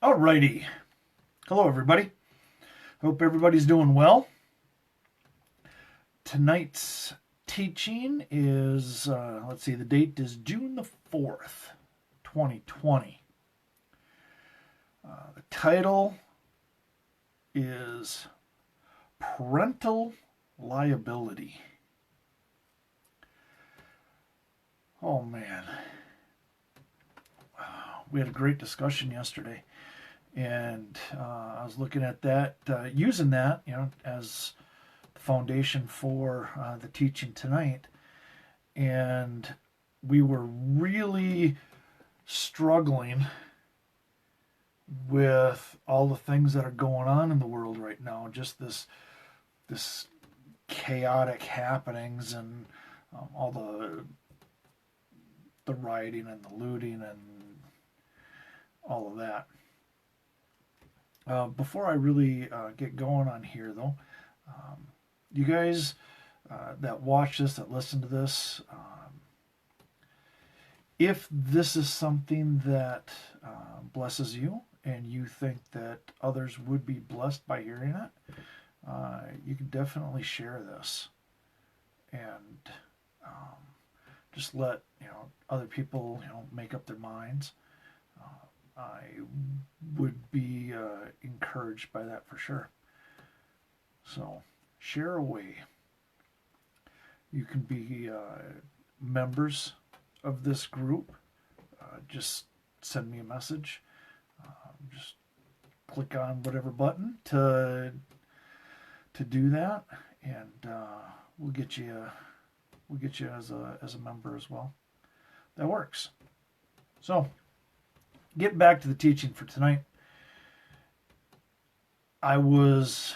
Alrighty. Hello, everybody. Hope everybody's doing well. Tonight's teaching is, the date is June the 4th, 2020. The title is Parental Liability. Oh, man. We had a great discussion yesterday. And I was looking at that, using that, as the foundation for the teaching tonight. And we were really struggling with all the things that are going on in the world right now. Just this chaotic happenings and all the rioting and the looting and all of that. Before I really get going on here, though, you guys that watch this, that listen to this, if this is something that blesses you and you think that others would be blessed by hearing it, you can definitely share this and just let other people make up their minds. I would be encouraged by that for sure. So share away. You can be members of this group. Just send me a message. Just click on whatever button to do that, and we'll get you as a member as well. That works. So, getting back to the teaching for tonight, I was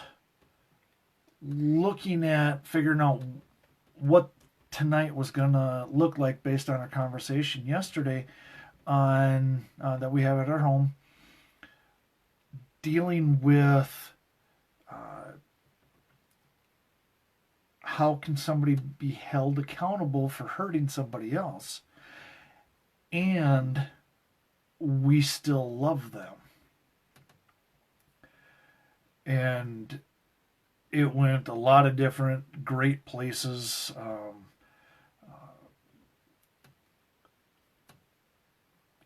looking at figuring out what tonight was going to look like based on our conversation yesterday on that we have at our home, dealing with how can somebody be held accountable for hurting somebody else and we still love them. And it went a lot of different great places.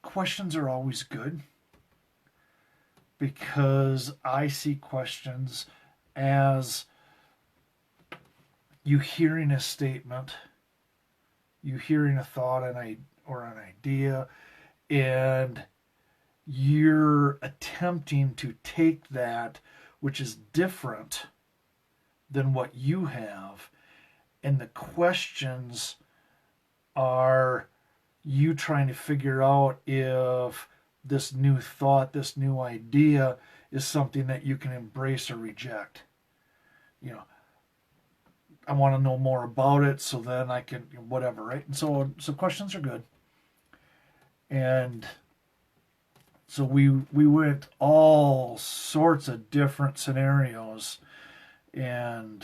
Questions are always good because I see questions as you hearing a statement, you hearing a thought or an idea, and you're attempting to take that which is different than what you have, and the questions are you trying to figure out if this new thought, this new idea is something that you can embrace or reject. I want to know more about it so then I can whatever, right? And so questions are good. And so we went all sorts of different scenarios, and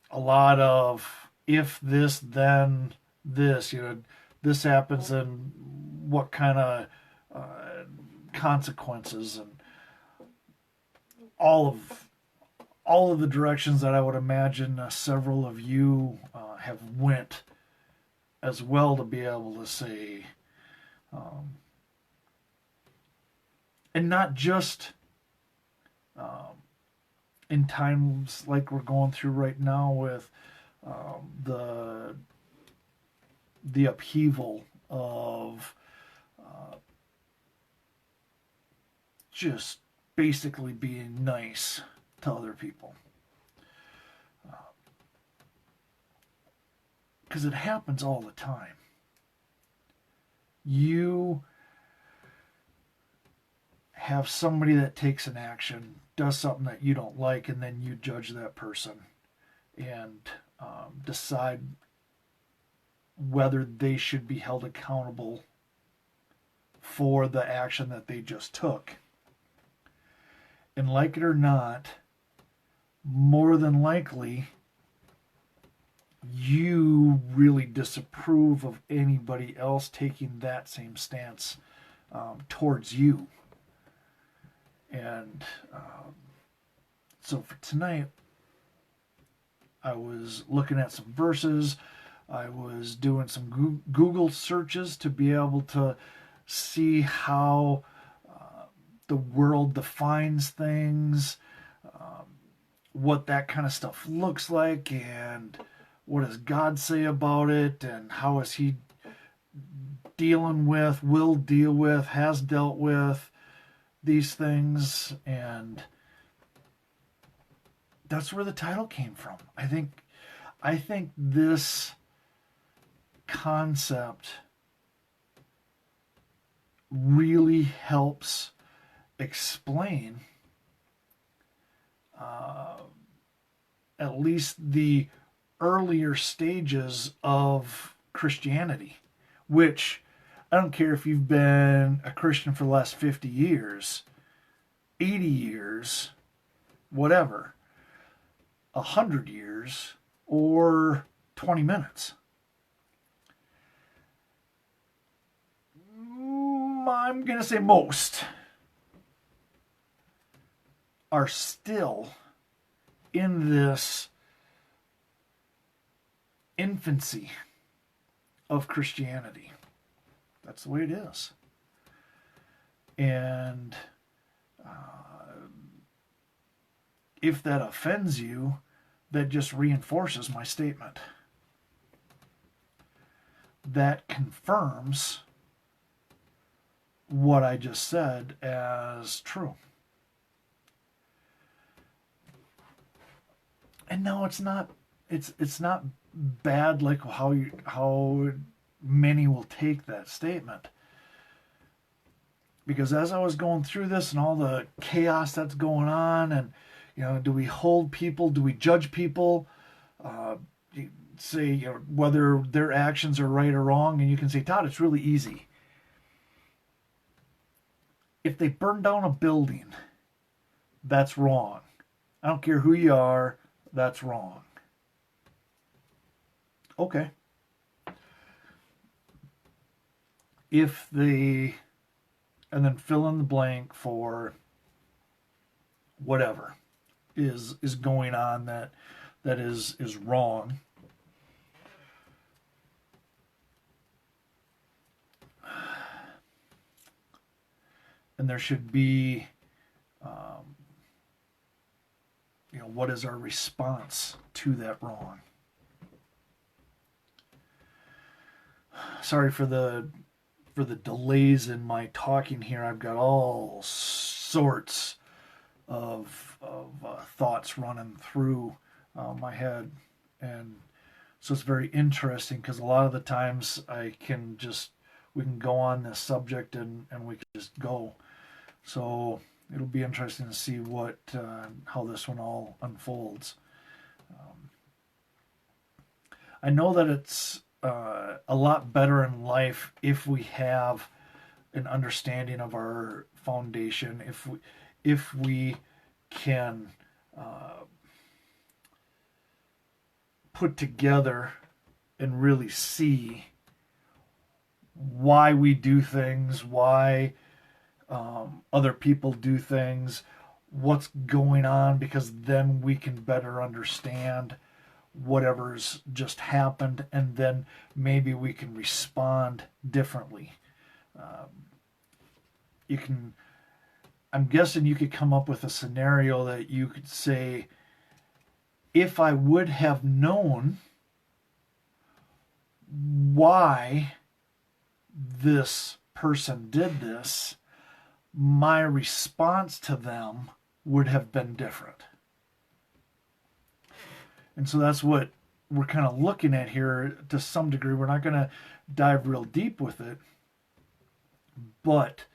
a lot of if this then this, this happens and what kind of consequences, and all of the directions that I would imagine several of you have went as well, to be able to say, and not just in times like we're going through right now with the upheaval of just basically being nice to other people. Because it happens all the time. You have somebody that takes an action, does something that you don't like, and then you judge that person and decide whether they should be held accountable for the action that they just took. And like it or not, more than likely, you really disapprove of anybody else taking that same stance towards you. And so for tonight, I was looking at some verses. I was doing some Google searches to be able to see how the world defines things, what that kind of stuff looks like, and what does God say about it, and how is He dealing with, will deal with, has dealt with these things. And that's where the title came from. I think this concept really helps explain at least the earlier stages of Christianity, which I don't care if you've been a Christian for the last 50 years, 80 years, whatever, 100 years, or 20 minutes. I'm going to say most are still in this infancy of Christianity. That's the way it is. And if that offends you, that just reinforces my statement. That confirms what I just said as true. And no, it's not bad like how many will take that statement. Because as I was going through this and all the chaos that's going on, and do we hold people, do we judge people, say whether their actions are right or wrong, and you can say, Todd, it's really easy. If they burn down a building, that's wrong. I don't care who you are, that's wrong. Okay. If they, and then fill in the blank for whatever is going on that is wrong. And there should be, what is our response to that wrong? Sorry for the delays in my talking here. I've got all sorts of thoughts running through my head, and so it's very interesting because a lot of the times we can go on this subject and we can just go. So it'll be interesting to see how this one all unfolds. I know that it's a lot better in life if we have an understanding of our foundation, if we can put together and really see why we do things, why other people do things, what's going on, because then we can better understand whatever's just happened, and then maybe we can respond differently. I'm guessing you could come up with a scenario that you could say, if I would have known why this person did this, my response to them would have been different. And so that's what we're kind of looking at here to some degree. We're not going to dive real deep with it, but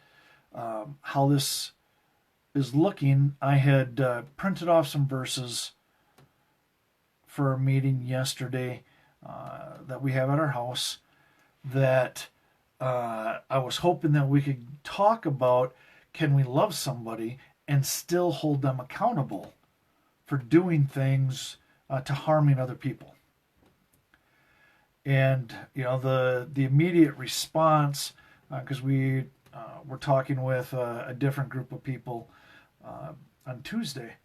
how this is looking, I had printed off some verses for a meeting yesterday that we have at our house that I was hoping that we could talk about. Can we love somebody and still hold them accountable for doing things to harming other people? And the immediate response, because we we're talking with a different group of people on Tuesday,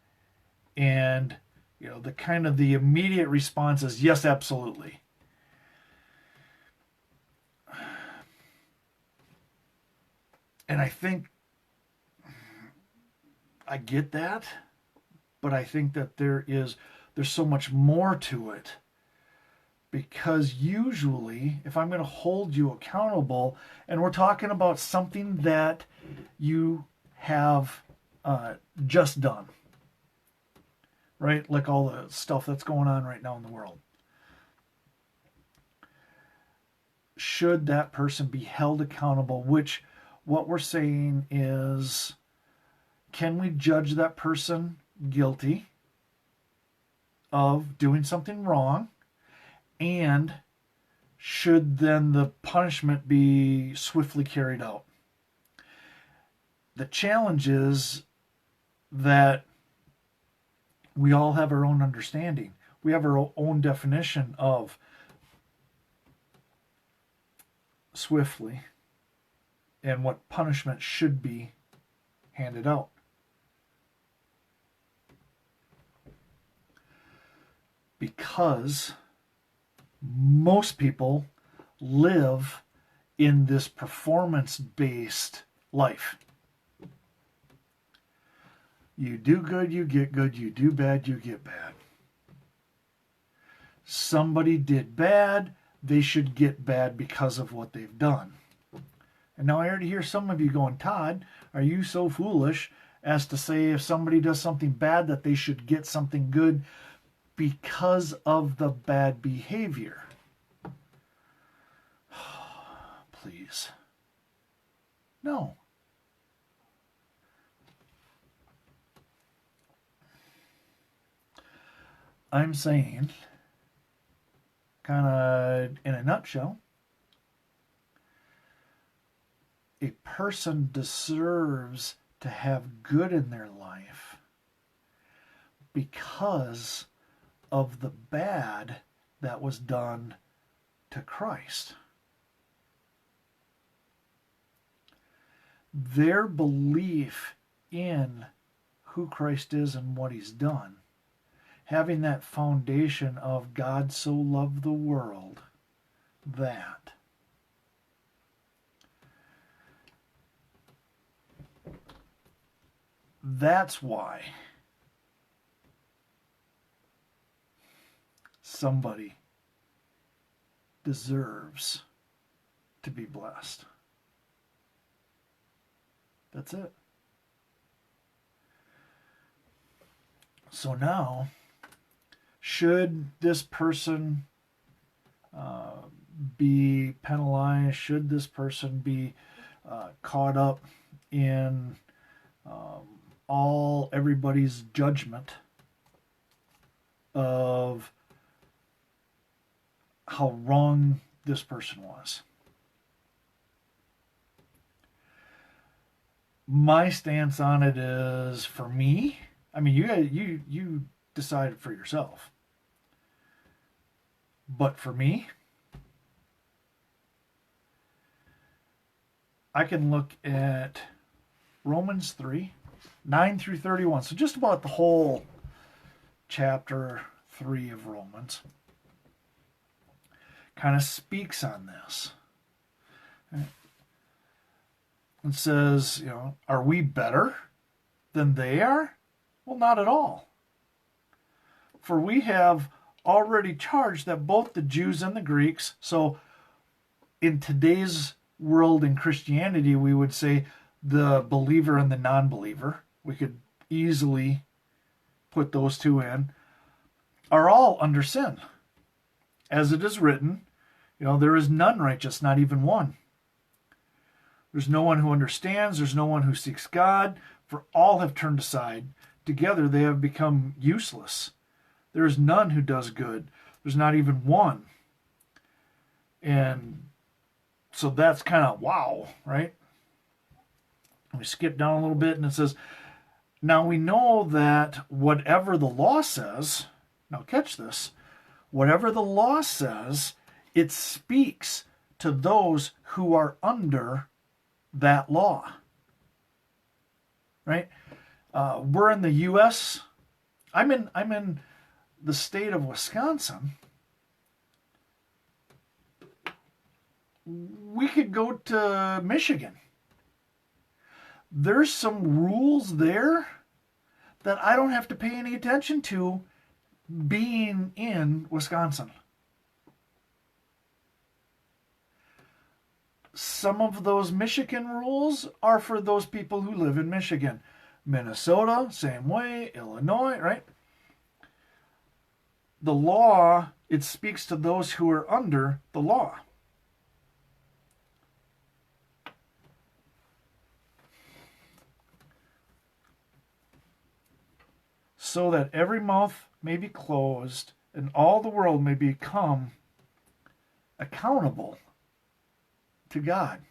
and the immediate response is yes, absolutely. And I think I get that, but I think that there's so much more to it, because usually if I'm going to hold you accountable, and we're talking about something that you have just done, right? Like all the stuff that's going on right now in the world. Should that person be held accountable? Which, what we're saying is, can we judge that person guilty of doing something wrong? And should then the punishment be swiftly carried out? The challenge is that we all have our own understanding. We have our own definition of swiftly and what punishment should be handed out. Because most people live in this performance-based life. You do good, you get good. You do bad, you get bad. Somebody did bad, they should get bad because of what they've done. And now I already hear some of you going, Todd, are you so foolish as to say if somebody does something bad that they should get something good because of the bad behavior? Please. No. I'm saying, kind of in a nutshell, a person deserves to have good in their life because of the bad that was done to Christ. Their belief in who Christ is and what he's done, having that foundation of God so loved the world that's why somebody deserves to be blessed. That's it. So now, should this person be penalized? Should this person be caught up in everybody's judgment of how wrong this person was? My stance on it is, for me, I mean, you decide for yourself. But for me, I can look at Romans 3, 9 through 31. So just about the whole chapter 3 of Romans kind of speaks on this. It says, are we better than they are? Well, not at all. For we have already charged that both the Jews and the Greeks, so in today's world in Christianity, we would say the believer and the non-believer, we could easily put those two in, are all under sin. As it is written, there is none righteous, not even one. There's no one who understands. There's no one who seeks God. For all have turned aside. Together they have become useless. There is none who does good. There's not even one. And so that's kind of wow, right? We skip down a little bit and it says, now we know that whatever the law says, now catch this, whatever the law says, it speaks to those who are under that law, right? We're in the U.S. I'm in the state of Wisconsin. We could go to Michigan. There's some rules there that I don't have to pay any attention to being in Wisconsin. Some of those Michigan rules are for those people who live in Michigan. Minnesota, same way. Illinois, right? The law, it speaks to those who are under the law. So that every mouth may be closed and all the world may become accountable to God.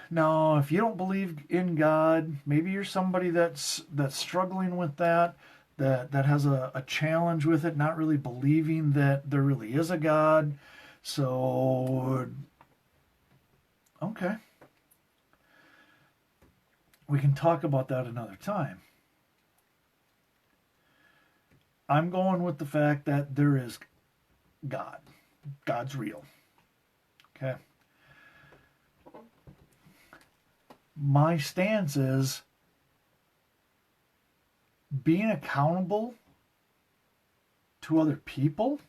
Now, if you don't believe in God, maybe you're somebody that's struggling with that has a challenge with it, not really believing that there really is a God. So, okay. We can talk about that another time. I'm going with the fact that there is God. God's real. Okay. My stance is being accountable to other people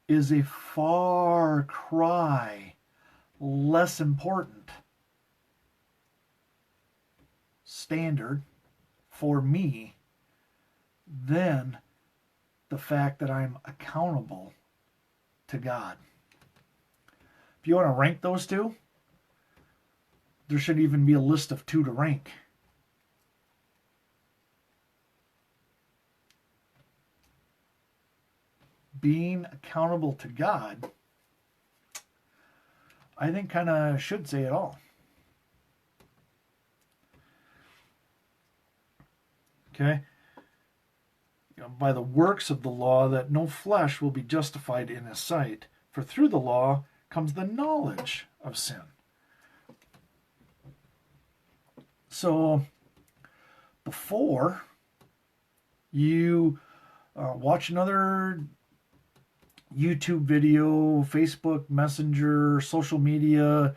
is a far cry less important standard for me than the fact that I'm accountable to God. If you want to rank those two, there should even be a list of 2 to rank. Being accountable to God, I think kind of should say it all. Okay? By the works of the law, that no flesh will be justified in his sight, for through the law comes the knowledge of sin. So, before you watch another YouTube video, Facebook Messenger, social media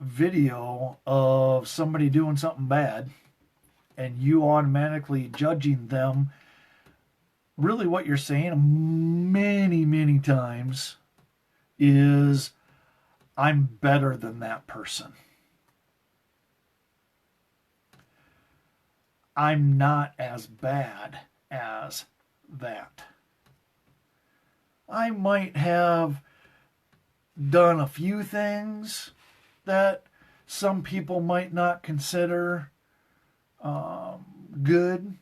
video of somebody doing something bad, and you automatically judging them, really what you're saying many, many times is, I'm better than that person. I'm not as bad as that. I might have done a few things that some people might not consider good,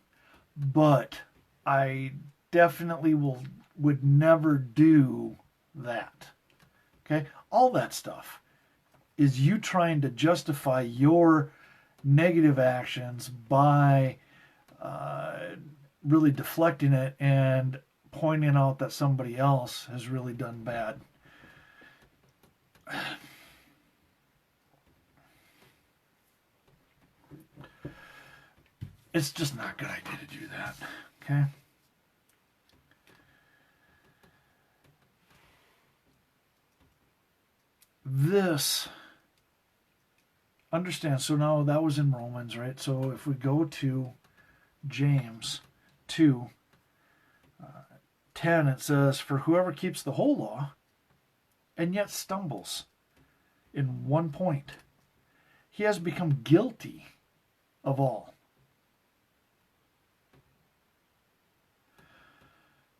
but I definitely would never do that. Okay? All that stuff is you trying to justify your negative actions by really deflecting it and pointing out that somebody else has really done bad. It's just not a good idea to do that. Okay? This, understand, so now that was in Romans, right? So if we go to James 2, 10, it says, for whoever keeps the whole law and yet stumbles in one point, he has become guilty of all.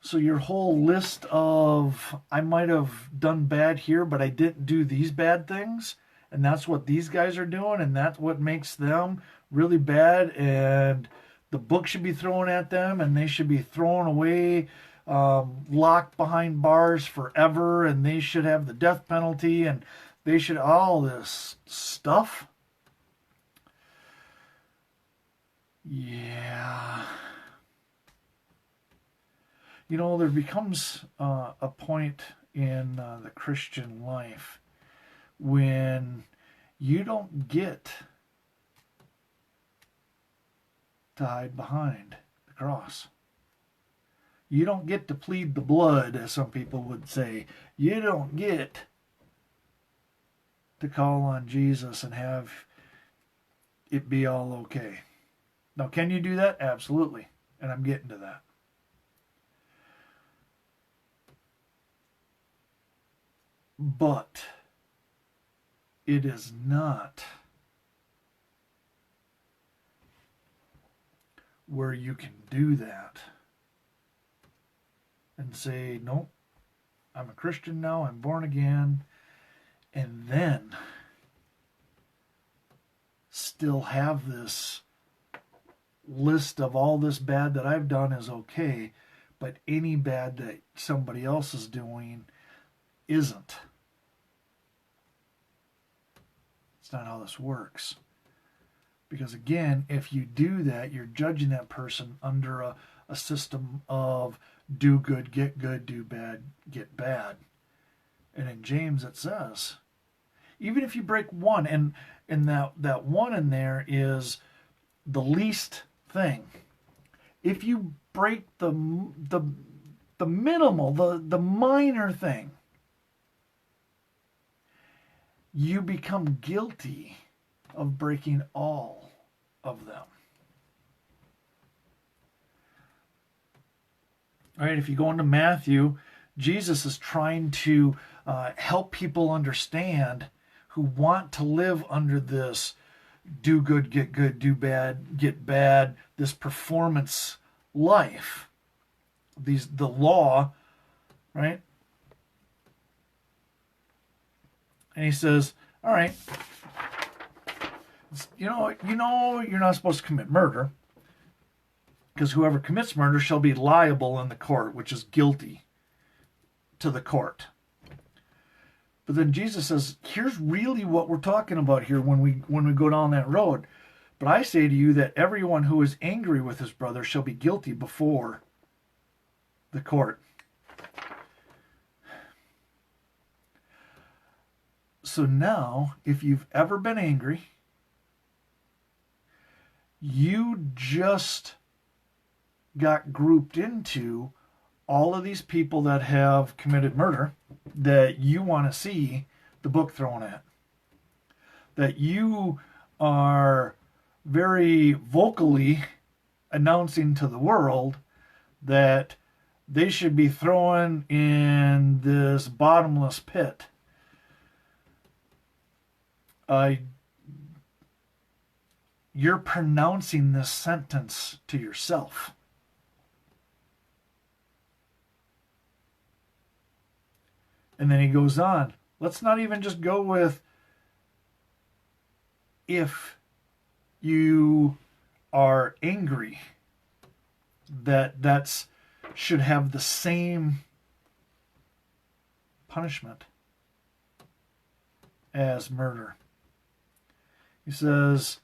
So your whole list of, I might have done bad here, but I didn't do these bad things, and that's what these guys are doing, and that's what makes them really bad, and the book should be thrown at them, and they should be thrown away, locked behind bars forever, and they should have the death penalty, and they should, all this stuff. Yeah. You know, there becomes a point in the Christian life when you don't get to hide behind the cross. You don't get to plead the blood, as some people would say. You don't get to call on Jesus and have it be all okay. Now, can you do that? Absolutely. And I'm getting to that. But it is not where you can do that and say, nope, I'm a Christian now, I'm born again, and then still have this list of all this bad that I've done is okay, but any bad that somebody else is doing isn't. It's not how this works. Because again, if you do that, you're judging that person under a system of do good, do bad, get bad. And in James it says, even if you break one, and that one in there is the least thing. If you break the minimal, the minor thing, you become guilty of breaking all of them. All right, if you go into Matthew, Jesus is trying to help people understand who want to live under this do good, do bad, get bad, this performance life. The law, right? And he says, all right, you know, you're not supposed to commit murder, because whoever commits murder shall be liable in the court, which is guilty to the court. But then Jesus says, here's really what we're talking about here when we go down that road. But I say to you that everyone who is angry with his brother shall be guilty before the court. So now, if you've ever been angry, you just got grouped into all of these people that have committed murder that you want to see the book thrown at. That you are very vocally announcing to the world that they should be thrown in this bottomless pit. You're pronouncing this sentence to yourself. And then he goes on. Let's not even just go with if you are angry, that's should have the same punishment as murder. He says,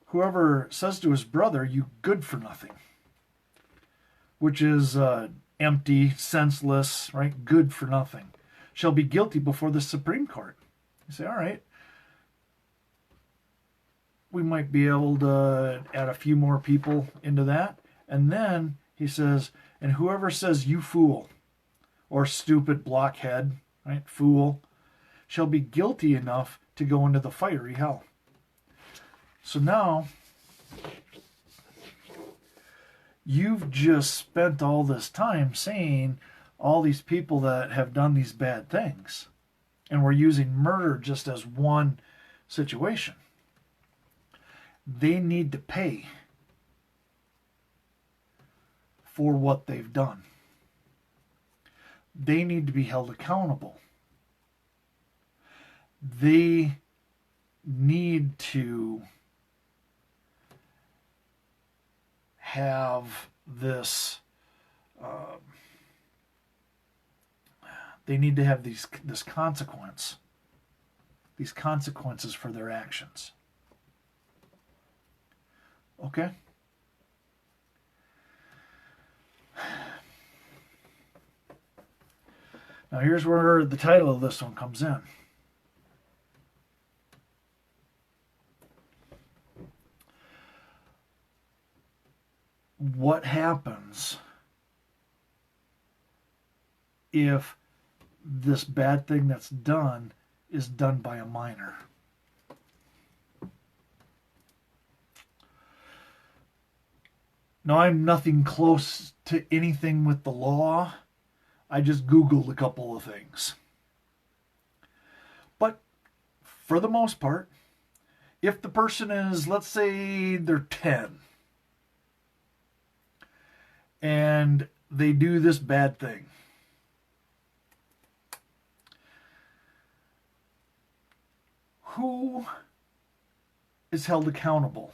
whoever says to his brother, you good for nothing, which is empty, senseless, right? Good for nothing, shall be guilty before the Supreme Court. You say, all right, we might be able to add a few more people into that. And then he says, and whoever says you fool or stupid blockhead, right, fool, shall be guilty enough to go into the fiery hell. So now, you've just spent all this time saying all these people that have done these bad things, and we're using murder just as one situation. They need to pay for what they've done. They need to be held accountable. They need to have this they need to have this consequence, these consequences for their actions. Okay? Now here's where the title of this one comes in. What happens if this bad thing that's done is done by a minor? Now, I'm nothing close to anything with the law. I just Googled a couple of things. But for the most part, if the person is, let's say they're 10, and they do this bad thing, who is held accountable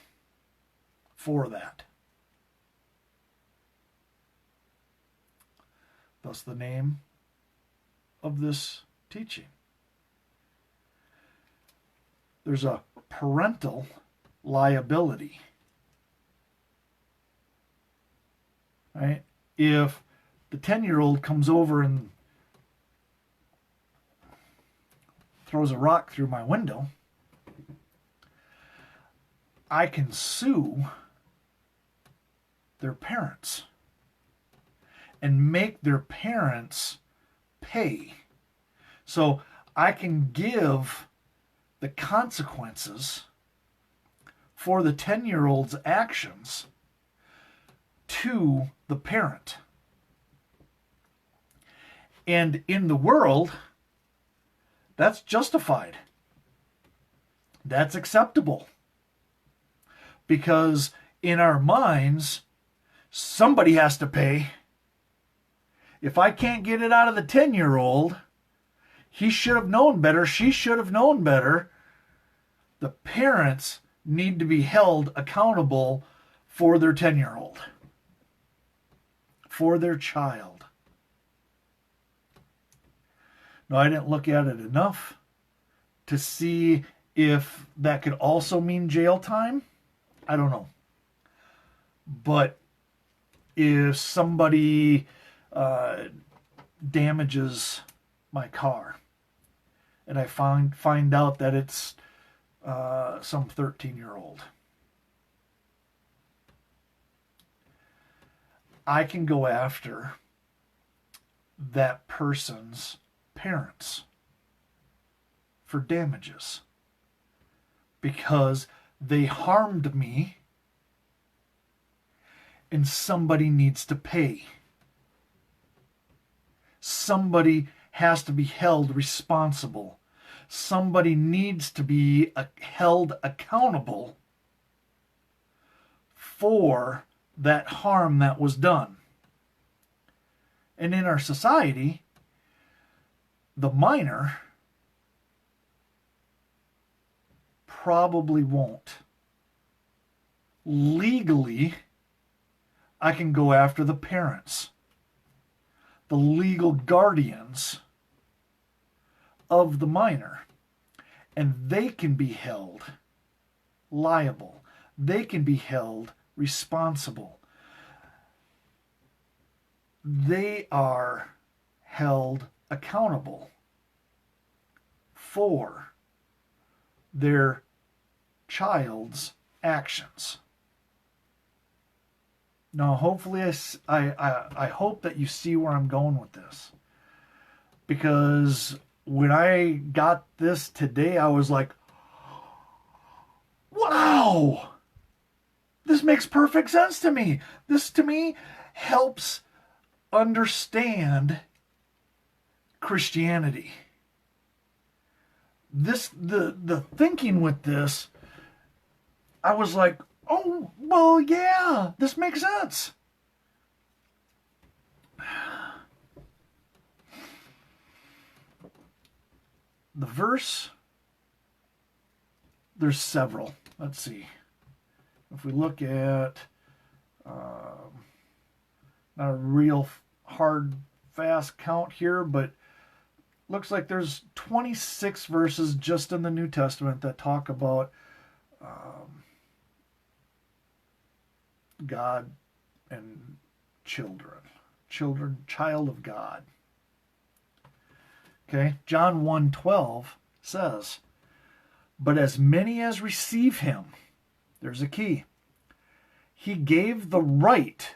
for that? Thus the name of this teaching. There's a parental liability. Right? If the 10-year-old comes over and throws a rock through my window, I can sue their parents and make their parents pay. So I can give the consequences for the 10-year-old's actions to the parent. And in the world, that's justified. That's acceptable. Because in our minds, somebody has to pay. If I can't get it out of the 10-year-old, he should have known better, she should have known better. The parents need to be held accountable for their 10-year-old, for their child. Now, I didn't look at it enough to see if that could also mean jail time. I don't know. But if somebody damages my car and I find out that it's some 13-year-old, I can go after that person's parents for damages because they harmed me and somebody needs to pay. Somebody has to be held responsible. Somebody needs to be held accountable for that harm that was done. And in our society, the minor probably won't. Legally, I can go after the parents, the legal guardians of the minor, and they can be held liable. They can be held responsible. They are held accountable for their child's actions. Now, hopefully, I hope that you see where I'm going with this. Because when I got this today, I was like, wow! This makes perfect sense to me. This, to me, helps understand Christianity. The thinking with this, I was like, oh, well, yeah, this makes sense. The verse, there's several. Let's see. If we look at, not a real hard, fast count here, but looks like there's 26 verses just in the New Testament that talk about God and children, child of God. Okay, John 1:12 says, "But as many as receive him," there's a key, "he gave the right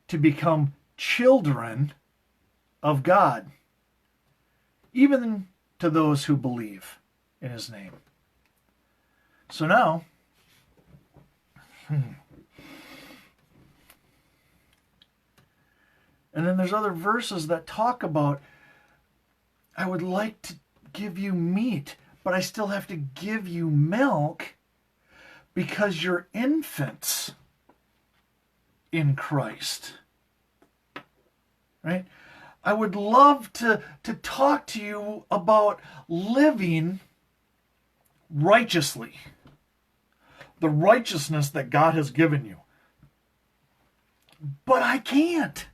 to become children of God, even to those who believe in his name." So now, and then there's other verses that talk about, I would like to give you meat, but I still have to give you milk because you're infants in Christ. Right? I would love to talk to you about living righteously, the righteousness that God has given you. But I can't,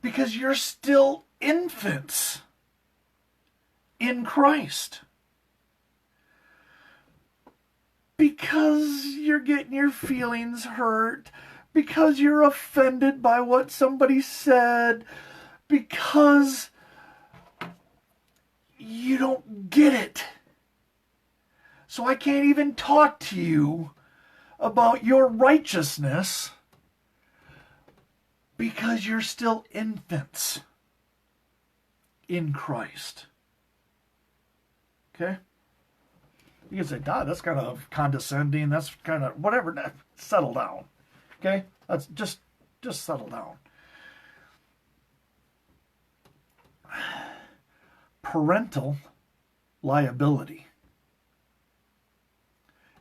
because you're still infants in Christ. Because you're getting your feelings hurt, because you're offended by what somebody said, because you don't get it. So I can't even talk to you about your righteousness because you're still infants in Christ. Okay? You can say, "God, that's kind of condescending. That's kind of whatever." Settle down. Okay? That's just settle down. Parental liability.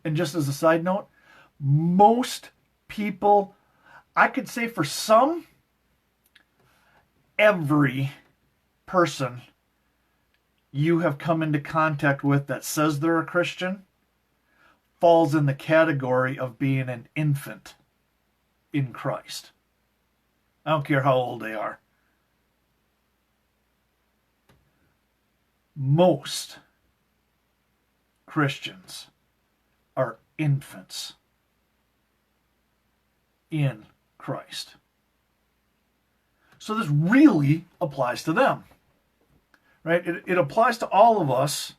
And just as a side note, most people, I could say for some, every person you have come into contact with that says they're a Christian falls in the category of being an infant in Christ. I don't care how old they are. Most Christians are infants in Christ. So this really applies to them. Right? It applies to all of us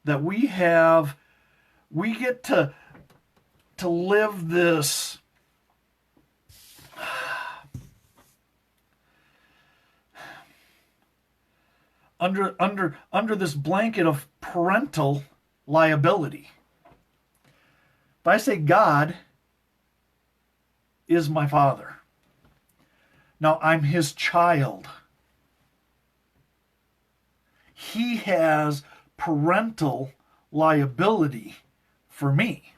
that we get to live this under this blanket of parental liability. If I say God is my father, now I'm his child. He has parental liability for me.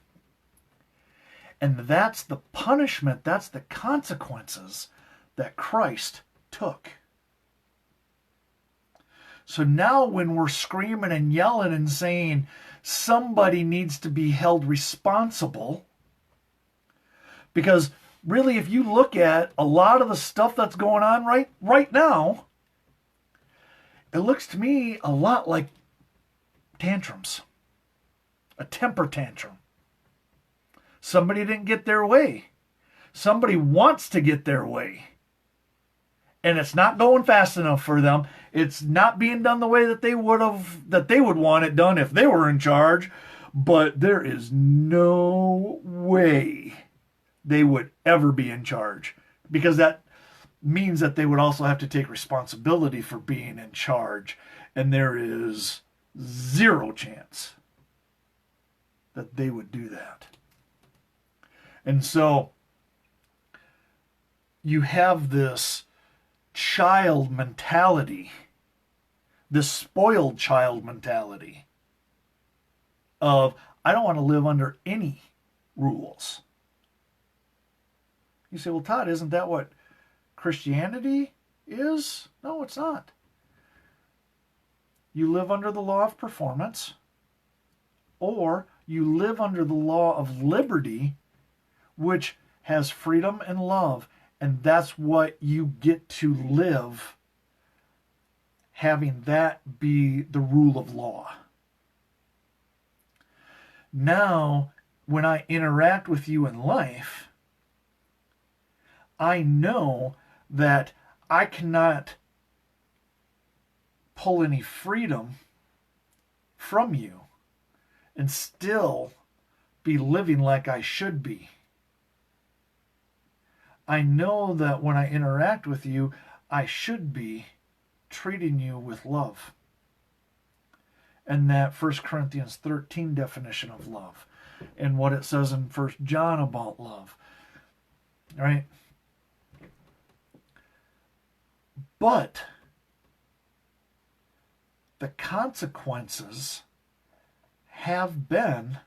And that's the punishment, that's the consequences that Christ took. So now when we're screaming and yelling and saying somebody needs to be held responsible, because really if you look at a lot of the stuff that's going on right now, it looks to me a lot like tantrums, a temper tantrum. Somebody didn't get their way. Somebody wants to get their way. And it's not going fast enough for them. It's not being done the way that they would want it done if they were in charge. But there is no way they would ever be in charge, because that means that they would also have to take responsibility for being in charge. And there is zero chance that they would do that. And so you have this child mentality, this spoiled child mentality of, I don't want to live under any rules. You say, well, Todd, isn't that what Christianity is? No, it's not. You live under the law of performance, or you live under the law of liberty, which has freedom and love. And that's what you get to live, having that be the rule of law. Now, when I interact with you in life, I know that I cannot pull any freedom from you and still be living like I should be. I know that when I interact with you, I should be treating you with love. And that 1 Corinthians 13 definition of love and what it says in 1 John about love. Right? But the consequences have been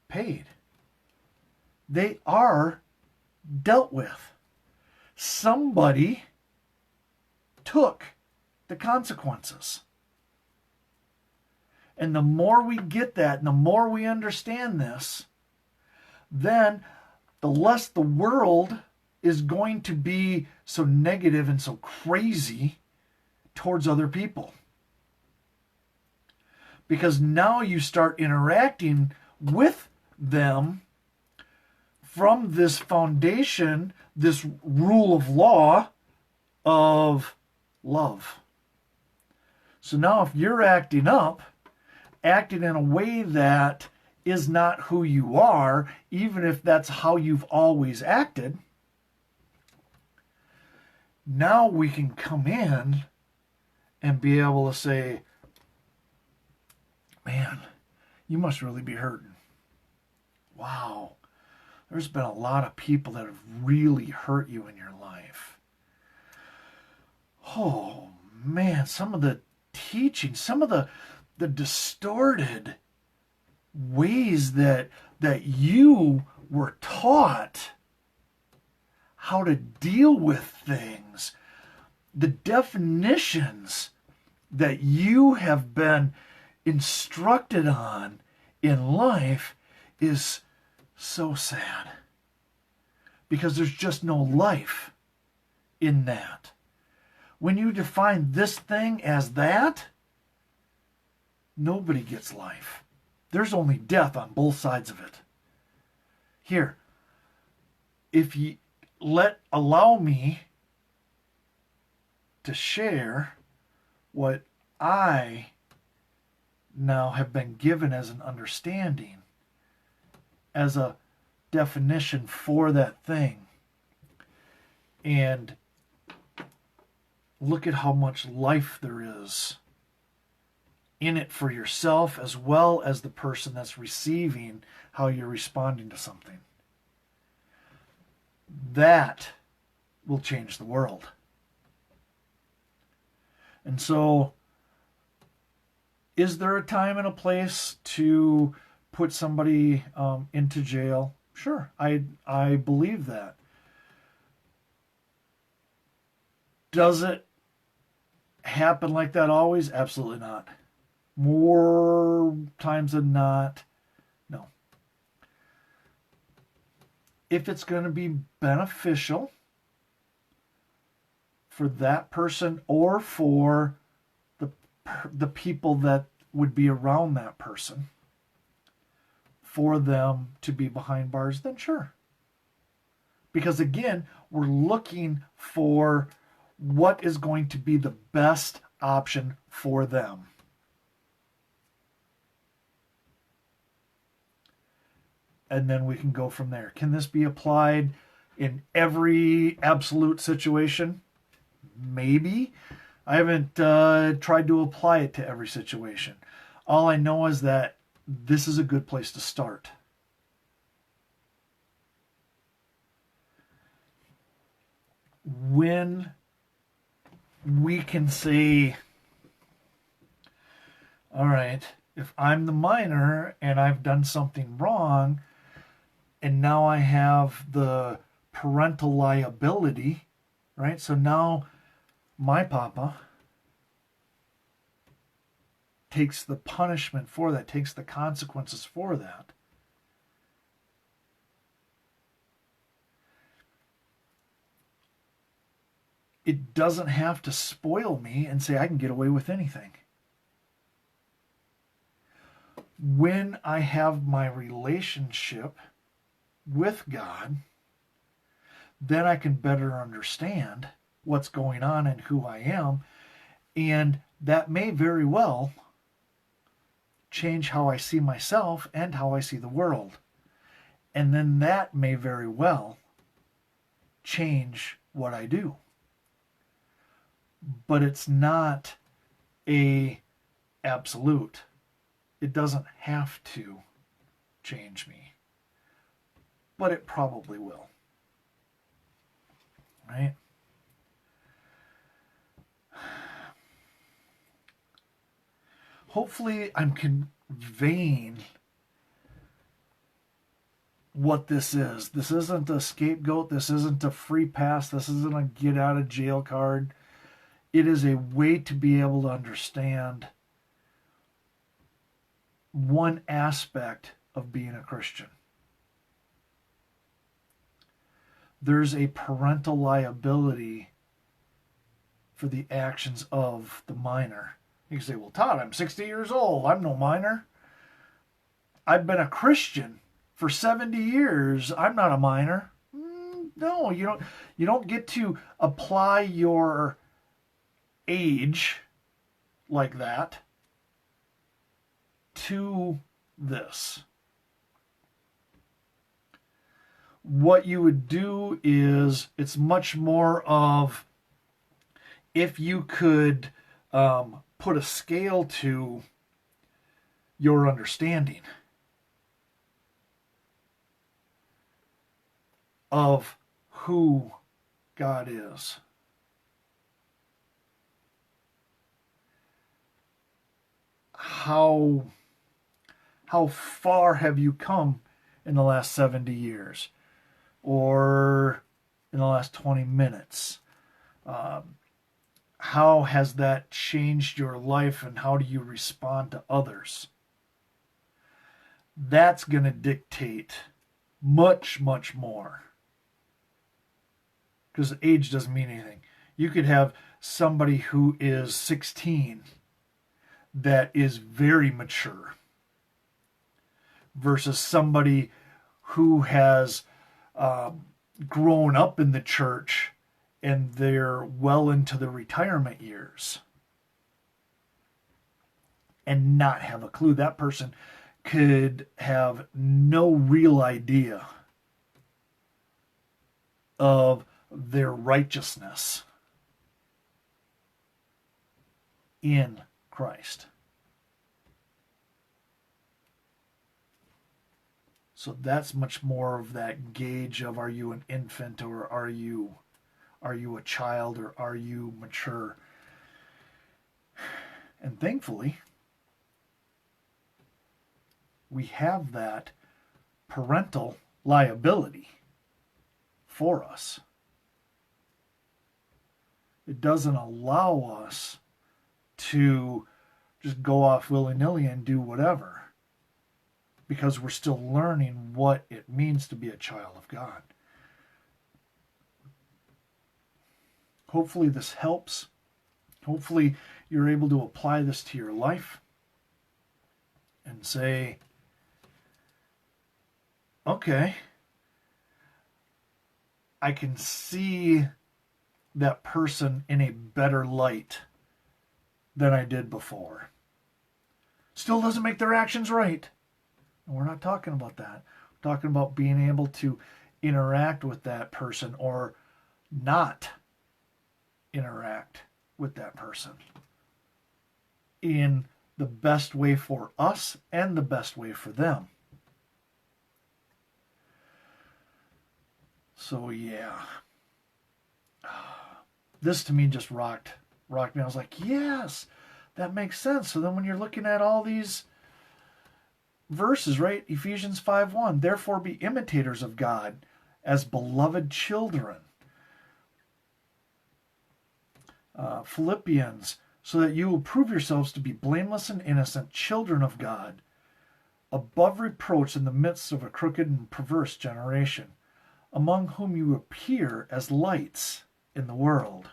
paid. They are dealt with. Somebody took the consequences. And the more we get that, and the more we understand this, then the less the world is going to be so negative and so crazy towards other people. Because now you start interacting with them from this foundation, this rule of law of love. So now if you're acting up, acting in a way that is not who you are, even if that's how you've always acted, now we can come in and be able to say, man, you must really be hurting. Wow. There's been a lot of people that have really hurt you in your life. Oh, man, some of the teaching, some of the distorted ways that you were taught how to deal with things, the definitions that you have been instructed on in life is so sad. Because there's just no life in that. When you define this thing as that, nobody gets life. There's only death on both sides of it. Here, if you allow me to share what I now have been given as an understanding, as a definition for that thing. And look at how much life there is in it for yourself as well as the person that's receiving how you're responding to something. That will change the world. And so, is there a time and a place to put somebody into jail? Sure, I believe that. Does it happen like that always? Absolutely not. More times than not, no. If it's going to be beneficial for that person or for the people that would be around that person, for them to be behind bars, then sure. Because again, we're looking for what is going to be the best option for them. And then we can go from there. Can this be applied in every absolute situation? Maybe. I haven't tried to apply it to every situation. All I know is that this is a good place to start. When we can say, all right, if I'm the minor and I've done something wrong, and now I have the parental liability, right? So now my papa takes the punishment for that, takes the consequences for that. It doesn't have to spoil me and say I can get away with anything. When I have my relationship with God, then I can better understand what's going on and who I am, And that may very well change how I see myself and how I see the world. And then that may very well change what I do. But it's not a absolute. It doesn't have to change me. But it probably will. Right? Hopefully I'm conveying what this is. This isn't a scapegoat. This isn't a free pass. This isn't a get out of jail card. It is a way to be able to understand one aspect of being a Christian. There's a parental liability for the actions of the minor. You can say, well, Todd, I'm 60 years old. I'm no minor. I've been a Christian for 70 years. I'm not a minor. No, you don't get to apply your age like that to this. What you would do is, it's much more of, if you could put a scale to your understanding of who God is. How far have you come in the last 70 years? Or in the last 20 minutes? How has that changed your life, and how do you respond to others? That's going to dictate much, much more. Because age doesn't mean anything. You could have somebody who is 16 that is very mature versus somebody who has grown up in the church and they're well into the retirement years and not have a clue. That person could have no real idea of their righteousness in Christ. So that's much more of that gauge of, are you an infant, or are you a child, or are you mature? And thankfully, we have that parental liability for us. It doesn't allow us to just go off willy-nilly and do whatever, because we're still learning what it means to be a child of God. Hopefully this helps. Hopefully you're able to apply this to your life and say, okay, I can see that person in a better light than I did before. Still doesn't make their actions right. And we're not talking about that. We're talking about being able to interact with that person, or not interact with that person in the best way for us and the best way for them. So yeah, this to me just rocked me. I was like, yes, that makes sense. So then when you're looking at all these verses, right? Ephesians 5:1, therefore be imitators of God as beloved children. Philippians, so that you will prove yourselves to be blameless and innocent children of God, above reproach in the midst of a crooked and perverse generation, among whom you appear as lights in the world.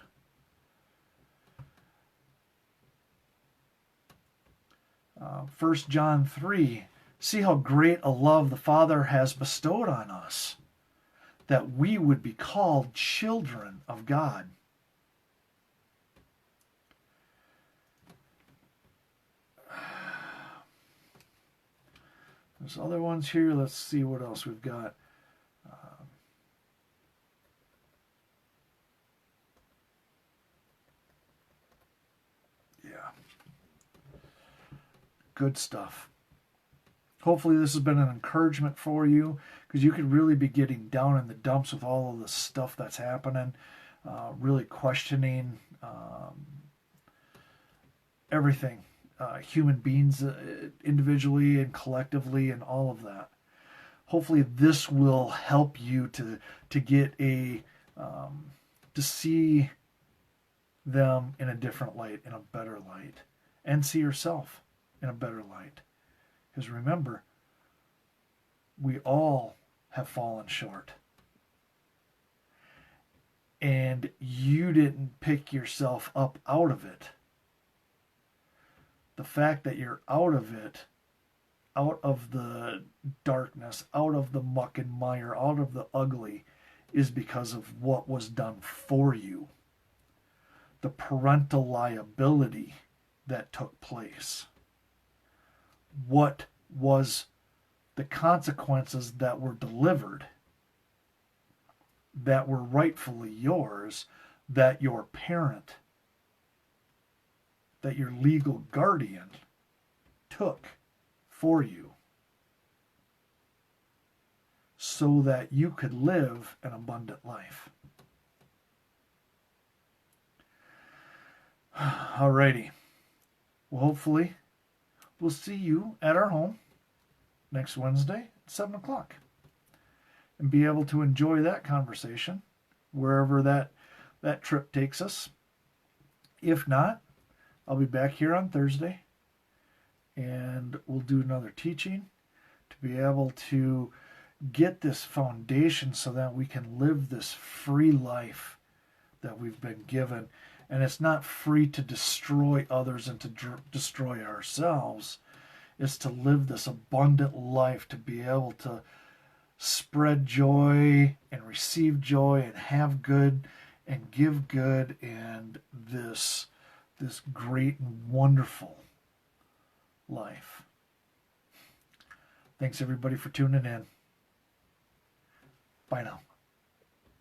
1 John 3, see how great a love the Father has bestowed on us, that we would be called children of God. There's other ones here. Let's see what else we've got. Yeah. Good stuff. Hopefully this has been an encouragement for you, because you could really be getting down in the dumps with all of the stuff that's happening, really questioning everything, human beings individually and collectively and all of that. Hopefully this will help you to get to see them in a different light, in a better light, and see yourself in a better light. Because remember, we all have fallen short. And you didn't pick yourself up out of it. The fact that you're out of it, out of the darkness, out of the muck and mire, out of the ugly, is because of what was done for you. The parental liability that took place. What was the consequences that were delivered, that were rightfully yours, that your parent, that your legal guardian took for you, so that you could live an abundant life. Alrighty. Well, hopefully we'll see you at our home next Wednesday at 7 o'clock and be able to enjoy that conversation wherever that trip takes us. If not, I'll be back here on Thursday and we'll do another teaching to be able to get this foundation so that we can live this free life that we've been given. And it's not free to destroy others and to destroy ourselves. It's to live this abundant life, to be able to spread joy and receive joy and have good and give good, and this great and wonderful life. Thanks everybody for tuning in. Bye now.